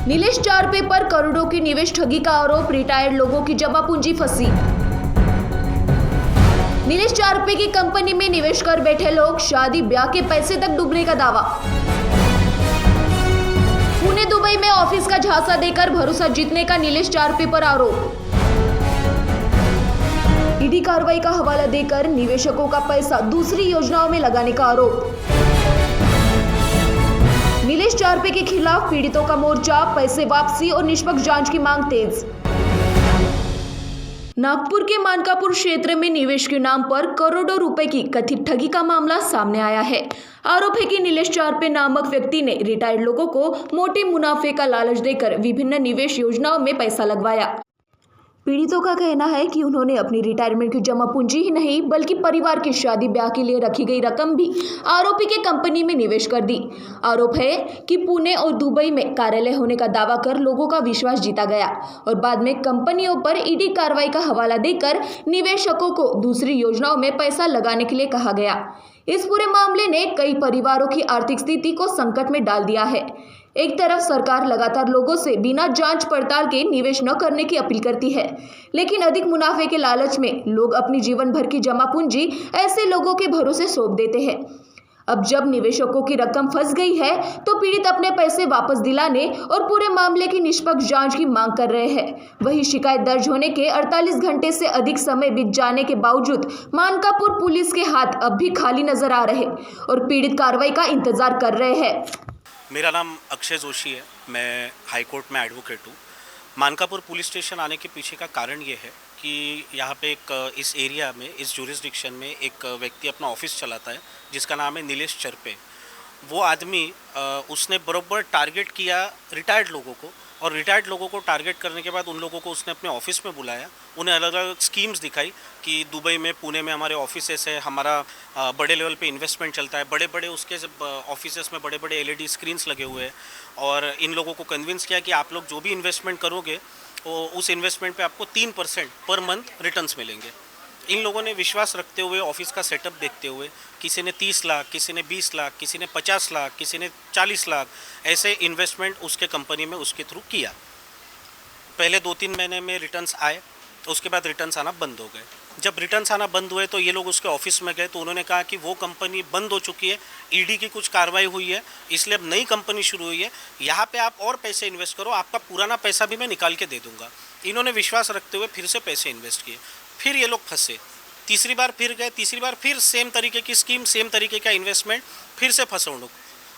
नीलेश चारपे पर करोड़ों की निवेश ठगी का आरोप, रिटायर्ड लोगों की जमा पूंजी फंसी। नीलेश चारपे की कंपनी में निवेश कर बैठे लोग, शादी ब्याह के पैसे तक डूबने का दावा। पुणे दुबई में ऑफिस का झांसा देकर भरोसा जीतने का नीलेश चारपे पर आरोप। ईडी कार्रवाई का हवाला देकर निवेशकों का पैसा दूसरी योजनाओं में लगाने का आरोप। नीलेश चारपे के खिलाफ पीड़ितों का मोर्चा, पैसे वापसी और निष्पक्ष जांच की मांग तेज। नागपुर के मानकापुर क्षेत्र में निवेश के नाम पर करोड़ों रुपए की कथित ठगी का मामला सामने आया है। आरोप है कि नीलेश चारपे नामक व्यक्ति ने रिटायर्ड लोगों को मोटे मुनाफे का लालच देकर विभिन्न निवेश योजनाओं में पैसा लगवाया। पीड़ितों का कहना है कि उन्होंने अपनी रिटायरमेंट की जमा पूंजी ही नहीं बल्कि परिवार की शादी ब्याह के लिए रखी गई रकम भी आरोपी के कंपनी में निवेश कर दी। आरोप है कि पुणे और दुबई में कार्यालय होने का दावा कर लोगों का विश्वास जीता गया और बाद में कंपनियों पर ईडी कार्रवाई का हवाला देकर निवेशकों को दूसरी योजनाओं में पैसा लगाने के लिए कहा गया। इस पूरे मामले ने कई परिवारों की आर्थिक स्थिति को संकट में डाल दिया है। एक तरफ सरकार लगातार लोगों से बिना जांच पड़ताल के निवेश न करने की अपील करती है, लेकिन अधिक मुनाफे के लालच में लोग अपनी जीवन भर की जमा पूंजी ऐसे लोगों के भरोसे सौंप देते हैं। अब जब निवेशकों की रकम फंस गई है तो पीड़ित अपने पैसे वापस दिलाने और पूरे मामले की निष्पक्ष जांच की मांग कर रहे हैं। वहीं शिकायत दर्ज होने के 48 घंटे से अधिक समय बीत जाने के बावजूद मानकापुर पुलिस के हाथ अब भी खाली नजर आ रहे और पीड़ित कार्रवाई का इंतजार कर रहे हैं। मेरा नाम अक्षय जोशी है, मैं हाई कोर्ट में एडवोकेट हूँ। मानकापुर पुलिस स्टेशन आने के पीछे का कारण ये है कि यहाँ पे इस एरिया में, इस ज्यूरिसडिक्शन में एक व्यक्ति अपना ऑफिस चलाता है जिसका नाम है नीलेश चारपे। वो आदमी उसने बरोबर टारगेट किया रिटायर्ड लोगों को, और रिटायर्ड लोगों को टारगेट करने के बाद उन लोगों को उसने अपने ऑफिस में बुलाया, उन्हें अलग अलग स्कीम्स दिखाई कि दुबई में, पुणे में हमारे ऑफिसेस है, हमारा बड़े लेवल पे इन्वेस्टमेंट चलता है, बड़े बड़े उसके ऑफिसेस में बड़े बड़े एलईडी स्क्रीन्स लगे हुए हैं, और इन लोगों को कन्विंस किया कि आप लोग जो भी इन्वेस्टमेंट करोगे वो उस इन्वेस्टमेंट पे आपको 3% पर मंथ रिटर्न्स मिलेंगे। इन लोगों ने विश्वास रखते हुए, ऑफिस का सेटअप देखते हुए, किसी ने 30 लाख, किसी ने 20 लाख, किसी ने 50 लाख, किसी ने 40 लाख ऐसे इन्वेस्टमेंट उसके कंपनी में उसके थ्रू किया। पहले 2-3 महीने में रिटर्न्स आए, उसके बाद रिटर्न्स आना बंद हो गए। जब रिटर्न्स आना बंद हुए तो ये लोग उसके ऑफिस में गए तो उन्होंने कहा कि वो कंपनी बंद हो चुकी है, ईडी की कुछ कार्रवाई हुई है, इसलिए अब नई कंपनी शुरू हुई है, यहाँ पे आप और पैसे इन्वेस्ट करो, आपका पुराना पैसा भी मैं निकाल के दे दूँगा। इन्होंने विश्वास रखते हुए फिर से पैसे इन्वेस्ट किए, फिर ये लोग फंसे। तीसरी बार फिर गए, तीसरी बार फिर सेम तरीके की स्कीम, सेम तरीके का इन्वेस्टमेंट, फिर से फंसौनुक।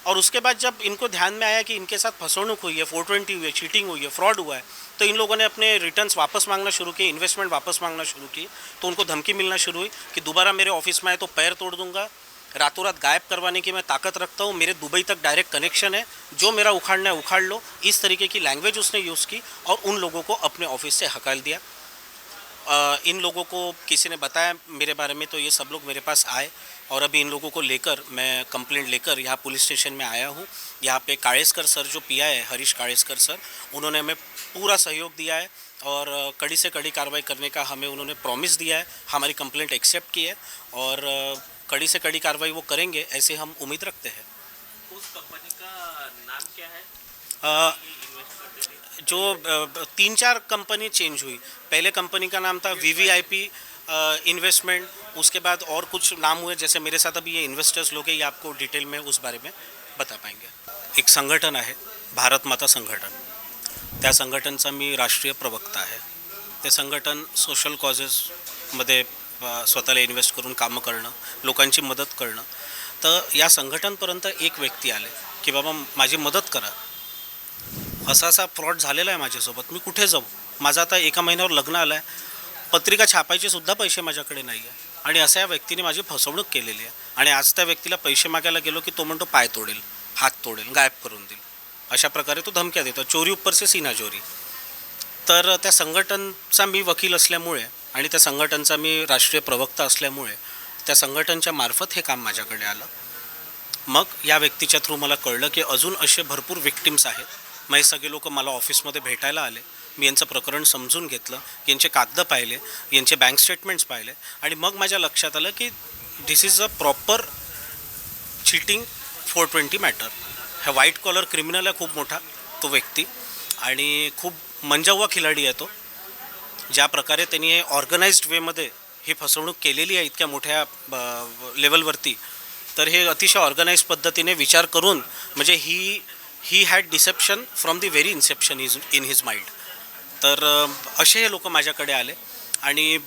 और उसके बाद जब इनको ध्यान में आया कि इनके साथ फंसौनुक हुई है, 420 हुई है, चीटिंग हुई है, फ्रॉड हुआ है, तो इन लोगों ने अपने रिटर्न्स वापस मांगना शुरू किए, इन्वेस्टमेंट वापस मांगना शुरू की। तो उनको धमकी मिलना शुरू हुई कि दोबारा मेरे ऑफिस में आए तो पैर तोड़ दूंगा, रातों रात गायब करवाने की मैं ताकत रखता हूँ, मेरे दुबई तक डायरेक्ट कनेक्शन है, जो मेरा उखाड़ना है उखाड़ लो। इस तरीके की लैंग्वेज उसने यूज़ की और उन लोगों को अपने ऑफिस से हकाल दिया। इन लोगों को किसी ने बताया मेरे बारे में, तो ये सब लोग मेरे पास आए और अभी इन लोगों को लेकर मैं कंप्लेंट लेकर यहाँ पुलिस स्टेशन में आया हूँ। यहाँ पे काळेस्कर सर जो पीआई है, हरीश काळेस्कर सर, उन्होंने हमें पूरा सहयोग दिया है और कड़ी से कड़ी कार्रवाई करने का हमें उन्होंने प्रॉमिस दिया है। हमारी कंप्लेंट एक्सेप्ट की है और कड़ी से कड़ी कार्रवाई वो करेंगे, ऐसे हम उम्मीद रखते हैं। उस कंपनी का नाम क्या है? जो 3-4 कंपनी चेंज हुई। पहले कंपनी का नाम था वीवीआईपी इन्वेस्टमेंट, उसके बाद और कुछ नाम हुए, जैसे मेरे साथ अभी ये इन्वेस्टर्स लोग हैं, ये आपको डिटेल में उस बारे में बता पाएंगे। एक संघटन आहे भारत माता संघटन, त्या संघटनचा मी राष्ट्रीय प्रवक्ता आहे। ते संघटन सोशल कॉजेसमध्ये स्वतःला इन्व्हेस्ट करून कामं करणं, लोकांची मदत करणं। तर या संघटनपर्यंत एक व्यक्ती आले की बाबा माझी मदत करा, असा फ्रॉड झालेला आहे माझ्यासोबत, मी कुठे जाऊ, माझं आता एका महिन्यावर लग्न आलं आहे, पत्रिका छापायचे सुद्धा पैसे माझ्याकडे नाही आहे, आणि अशा या व्यक्तीने माझी फसवणूक केलेली आहे। आणि आज त्या व्यक्तीला पैसे मागायला गेलो की तो म्हणतो पाय तोडेल, हात तोडेल, गायब करून देईल, अशा प्रकारे तो धमक्या देतो, चोरी ऊपर से सीना चोरी। तर त्या संघटनचा मी वकील असल्यामुळे आणि त्या संघटनचा मी राष्ट्रीय प्रवक्ता असल्यामुळे त्या संघटनच्या मार्फत हे काम माझ्याकडे आलं। मग या व्यक्तीच्या थ्रू मला कळलं की अजून असे भरपूर विक्टिम्स आहेत। मग हे सगळे लोक मला ऑफिसमध्ये भेटायला आले, मी यांचं प्रकरण समजून घेतलं, यांचे कागद पाहिले, यांचे बँक स्टेटमेंट्स पाहिले, आणि मग माझ्या लक्षात आलं की this is a proper cheating 420 matter. हा व्हाईट कॉलर क्रिमिनल आहे खूप मोठा तो व्यक्ती, आणि खूप मंजावा खिलाडी आहे तो. ज्या प्रकारे त्यांनी हे ऑर्गनाइज्ड वेमध्ये ही फसवणूक केलेली आहे इतक्या मोठ्या लेवलवरती, तर हे अतिशय ऑर्गनाइज पद्धतीने विचार करून म्हणजे he had deception from the very inception in his mind. तर असे हे लोक माझ्याकडे आले आणि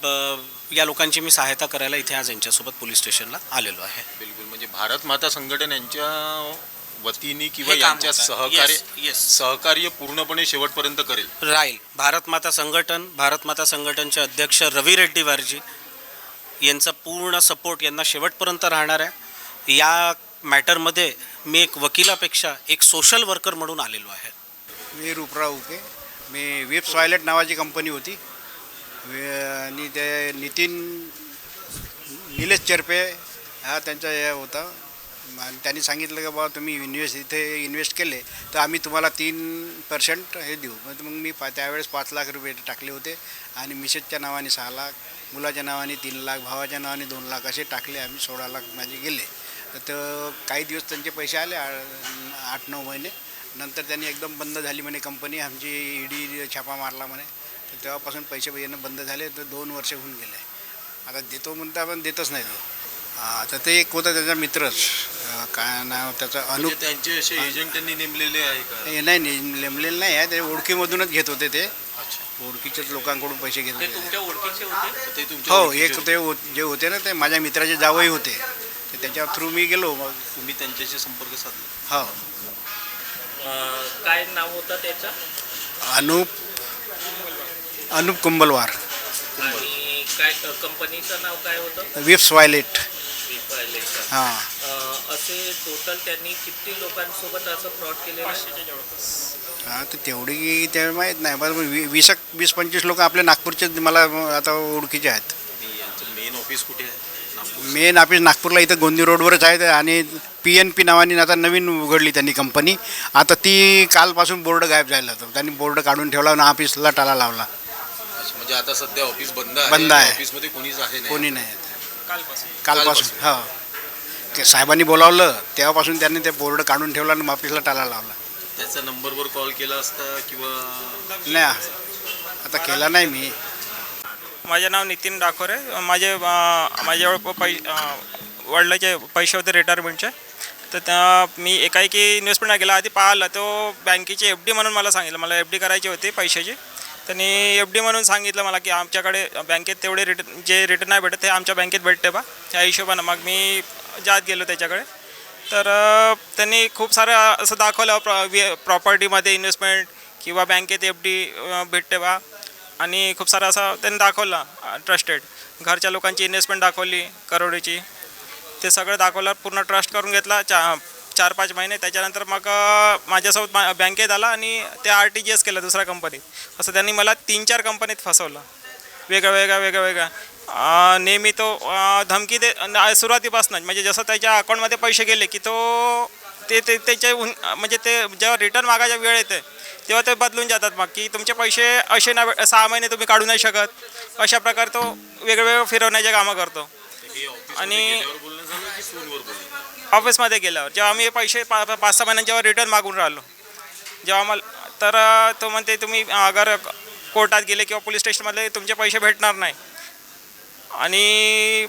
या लोकांची मी सहायता करायला इथे आज यांच्यासोबत पोलीस स्टेशनला आलेलो आहे. बिलकुल, म्हणजे भारत माता संघटन यांच्या वतीने किंवा हे काम यांच्या होतं. Yes. सहकार्य पूर्णपणे शेवटपर्यंत करेल. राहील. भारत माता संघटनचे अध्यक्ष रवी रेड्डी वारजी यांचा पूर्ण सपोर्ट यांना शेवटपर्यंत राहणार आहे. या मॅटरमध्ये मी एक वकिलापेक्षा एक सोशल वर्कर म्हणून आलेलो आहे. मी रूपराव उके. मी विप्स वायलेट नावाची कंपनी होती आणि ते निलेश चरपे हा त्यांचा हे होता आणि त्यांनी सांगितलं की बाबा तुम्ही इथे इन्व्हेस्ट केले तर आम्ही तुम्हाला 3% हे देऊ. मग मी त्यावेळेस 5 लाख रुपये टाकले होते आणि मिसेसच्या नावाने 6 लाख, मुलाच्या नावाने 3 लाख, भावाच्या नावाने 2 लाख असे टाकले. आम्ही 16 लाख माझे गेले. तर काही दिवस त्यांचे पैसे आले 8-9 महिने. नंतर त्यांनी एकदम बंद झाली म्हणे कंपनी. आमची ईडी छापा मारला म्हणे. तर तेव्हापासून पैसे येणं बंद झाले. तर 2 वर्ष होऊन गेले. आता देतो म्हणता पण देतच नाही तो. तर ते एक होता त्याचा मित्रच, काय नाव त्याचं, म्हणजे त्यांचे असे एजंट त्यांनी नेमलेले आहे का? नाही नेमलेलं नाही आहे. ते ओळखीमधूनच घेत होते. ते अच्छा, ओळखीच्याच लोकांकडून पैसे घेत ते होते. तुमच्या ओळखीचे होते? ते तुमच्या हो, ओळखीचे एक होते. ते जे होते ना ते माझ्या मित्राचे जावई होते. तर त्याच्या थ्रू मी गेलो. मग तुम्ही त्यांच्याशी संपर्क साधला? हो, काय नाव होतं त्याचं? अनुप कुंभलवार. आणि काय कंपनीचं नाव काय होतं? विप्स वायलेट. हां. असे टोटल त्यांनी किती लोकांसोबत असं फ्रॉड केलेलं आहे? हां, तर तेवढी ते माहीत नाही. बरं, 20-25 लोक आपल्या नागपूरचे मला आता ओळखीचे आहेत. आणि यांचं मेन ऑफिस कुठे आहे? नागपूर. मेन ऑफिस नागपूरला इथं गोंदी रोडवरच आहे. आणि PNP नावाने आता नवीन उघडली त्यांनी कंपनी. आता ती कालपासून बोर्ड गायब झाला. तर त्यांनी बोर्ड काढून ठेवला आणि ऑफिसला टाळा लावला. अच्छा, म्हणजे आता सध्या ऑफिस बंद आहे. बंद आहे. ऑफिसमध्ये कोणीच आहे नाही. कोणी नाही. कालपासून? कालपासून हो. ते साहेबांनी बोलावलं तेव्हापासून त्यांनी ते बोर्ड काढून ठेवला आणि ऑफिसला टाळा लावला. त्याचा नंबरवर कॉल केला असता किंवा नाही, आता केला नाही मी. माझे नाव नितीन डाकोरे. माझ्याजवळ वडिलांचे पैसे होते रिटायरमेंटचे. तर त्या मी एकाएकी इन्व्हेस्टमेंटला गेला. आधी पाहिलं तो बँकेची FD म्हणून मला सांगितलं. मला FD करायची होती पैशाची. त्यांनी FD म्हणून सांगितलं मला की आमच्याकडे बँकेत तेवढे जे रिटर्न नाही भेटत ते आमच्या बँकेत भेटते बा. त्या हिशोबानं मग मी जात गेलो त्याच्याकडे. तर त्यांनी खूप सारं असं दाखवलं प्रॉपर्टीमध्ये इन्व्हेस्टमेंट किंवा बँकेत FD भेटते बा. आणि खूप सारं असं त्यांनी दाखवलं ट्रस्टेड. घरच्या लोकांची इन्व्हेस्टमेंट दाखवली करोडीची. ते सगळं दाखवलं. पूर्ण ट्रस्ट करून घेतला 4-5 महिने. त्याच्यानंतर मग माझ्यासोबत बँकेत आला आणि ते RTGS केलं दुसऱ्या कंपनीत. असं त्यांनी मला 3-4 कंपनीत फसवलं वेगळ्या. नेहमी तो धमकी दे सुरुवातीपासूनच. म्हणजे जसं त्याच्या अकाउंटमध्ये पैसे गेले की तो त्याचे म्हणजे ते जेव्हा रिटर्न मागायच्या वेळ येते तेव्हा ते बदलून जातात. मग की तुमचे पैसे असे ना 6 महिने तुम्ही काढू नाही शकत. अशा प्रकारे तो वेगवेगळं फिरवण्याचे कामं करतो. आणि ऑफिसमध्ये गेल्यावर जेव्हा आम्ही पैसे 5-6 महिन्यांच्या रिटर्न मागून राहिलो जेव्हा मला, तर तो म्हणते तुम्ही अगर कोर्टात गेले किंवा पोलीस स्टेशनमध्ये तुमचे पैसे भेटणार नाही. आणि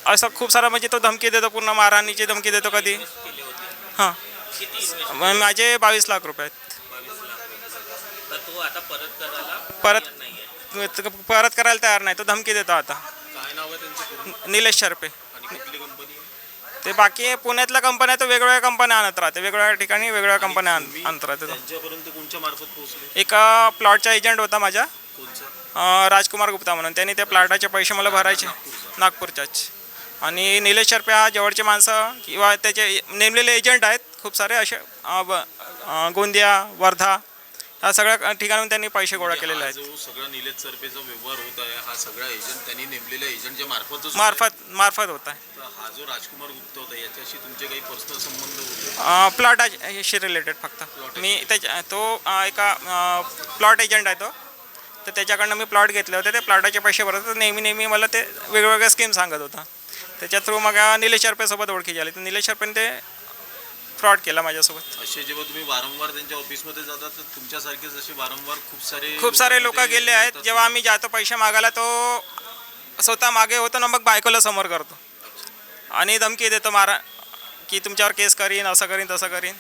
असं खूप सारा म्हणजे तो धमकी देतो. पूर्ण मारहाणीची धमकी देतो कधी. हां, माझे 22 लाख रुपये आहेत. तर तो आता परत करायला तयार नाही. तो धमकी देतो आता. काय नाव आहे त्यांचं पूर्ण? निलेश शर्पे. आणि कुठली कंपनी? ते बाकी पुण्यातल्या कंपन्या तर वेगवेगळ्या कंपन्या आणत राहते. वेगवेगळ्या ठिकाणी वेगवेगळ्या कंपन्या आणत राहते. त्यांच्यापर्यंत कोणच्या मार्फत पोहोचले? एक प्लॉटचा एजंट होता माझ्या, कोणचा? राजकुमार गुप्ता म्हणून. त्यांनी त्या प्लॉटाचे पैसे मला भरायचे नागपूरच्याच. आणि निलेश शर्पे हा जवळचे माणसं किंवा त्याचे नेमलेले एजंट आहेत खूप सारे असे. गोंदिया, वर्धा या सगळ्या ठिकाणून त्यांनी पैसे गोळा केलेले आहेत. जो सगळा निलेश सरपेचा व्यवहार होत आहे हा सगळा एजंट त्यांनी नेमलेल्या एजंटच्या मार्फत होत आहे. हा जो राजकुमार गुप्ता होता याच्याशी तुमचे काही पर्सनल संबंध होते? प्लॉटाशी रिलेटेड फक्त. मी तो एका प्लॉट एजंट आहे तो. तर त्याच्याकडनं मी प्लॉट घेतले होते. ते प्लॉटाचे पैसे भरत होते. नेहमी मला ते वेगवेगळ्या स्कीम सांगत होता. त्याच्या थ्रू मग निलेश शर्पेसोबत ओळखी झाली. तर निलेश शर्पेने ते फ्रॉड केला माझ्यासोबत. असे जेव्हा तुम्ही वारंवार त्यांच्या ऑफिसमध्ये जाता तर तुमच्यासारखेच असे वारंवार खूप सारे लोक गेले आहेत. जेव्हा आम्ही जातो पैसे मागायला तो स्वतः मागे होतो ना, मग बायकोला समोर करतो आणि धमकी देतो मारा की तुमच्यावर केस करीन, असं करीन तसं करीन.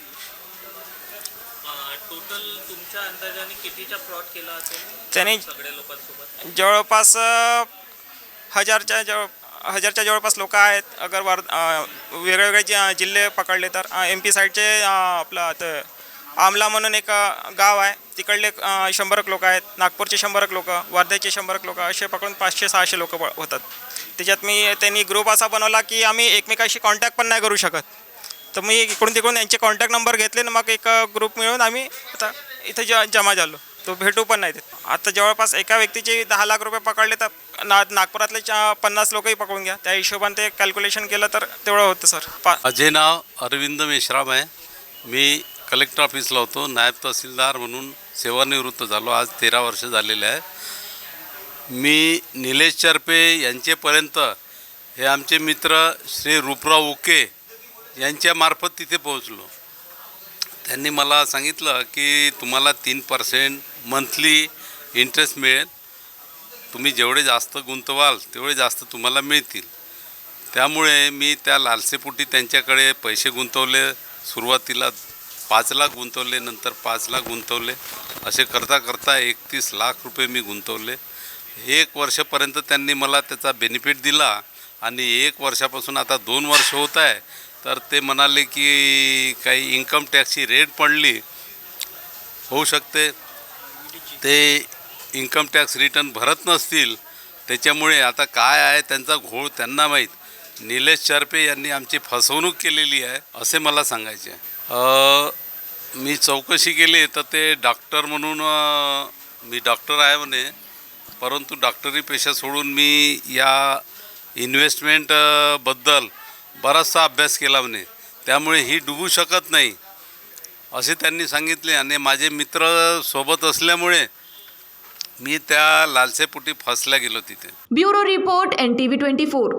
टोटल तुमच्या अंदाजाने कितीचा फ्रॉड केला असेल त्याने सगळ्या लोकांसोबत? जवळपास हजारच्या जवळपास लोक आहेत. अगर वेगवेगळे जिल्हे पकडले तर MP साईडचे आपलं ते आमला म्हणून एक गाव आहे, तिकडले 100 लोक आहेत. नागपूरचे 100 लोक, वर्ध्याचे 100 लोक, असे पकडून 500-600 लोक होतात. त्याच्यात त्यांनी ग्रुप असा बनवला की आम्ही एकमेकाशी कॉन्टॅक्ट पण नाही करू शकत. तर मी इकडून तिकडून यांचे कॉन्टॅक्ट नंबर घेतले ना, मग एक ग्रुप मिळून आम्ही आता इथं जमा झालो. तो भेटू पण नाही देत. आता जवळपास एका व्यक्तीचे 10 लाख रुपये पकडले तर नागपुरातले 50 लोकही पकडून घ्या. त्या हिशोबाने ते कॅल्क्युलेशन केलं तर तेवढं होतं सर. माझे नाव अरविंद मेश्राम आहे. मी कलेक्टर ऑफिसला होतो, नायब तहसीलदार म्हणून सेवानिवृत्त झालो. आज 13 वर्ष झालेले आहे. मी निलेश चरपे यांचेपर्यंत हे आमचे मित्र श्री रूपराव उके यांच्यामार्फत तिथे पोहोचलो. त्यांनी मला सांगितलं की तुम्हाला 3% मंथली इंटरेस्ट मिळेल. तुम्ही जेवढे जास्त गुंतवाल तेवढे जास्त तुम्हाला मिळतील. त्यामुळे मी त्या लालसेपोटी त्यांच्याकडे पैसे गुंतवले. सुरुवातीला 5 लाख गुंतवले, नंतर 5 लाख गुंतवले. असे करता करता 31 लाख रुपये मी गुंतवले. 1 वर्षापर्यंत त्यांनी मला त्याचा बेनिफिट दिला आणि 1 वर्षापासून आता 2 वर्ष होत आहे. तर ते म्हणाले की काही इन्कम टॅक्सची रेट पडली, होऊ शकते ते इन्कम टॅक्स रिटर्न भरत नसतील. त्याच्यामुळे आता काय आहे त्यांचा घोळ त्यांना माहीत. निलेश चरपे यांनी आमची फसवणूक केलेली आहे असे मला सांगायचे आहे. मी चौकशी केली तर ते डॉक्टर म्हणून मी डॉक्टर आहे म्हणे, परंतु डॉक्टरी पेशा सोडून मी या इन्व्हेस्टमेंटबद्दल बराचसा अभ्यास केला म्हणे. त्यामुळे ही डुबू शकत नाही असे त्यांनी सांगितले. आणि माझे मित्र सोबत असल्यामुळे मी त्या लालसेपोटी फसल्या गेलो तिथे. Bureau report NTV 24.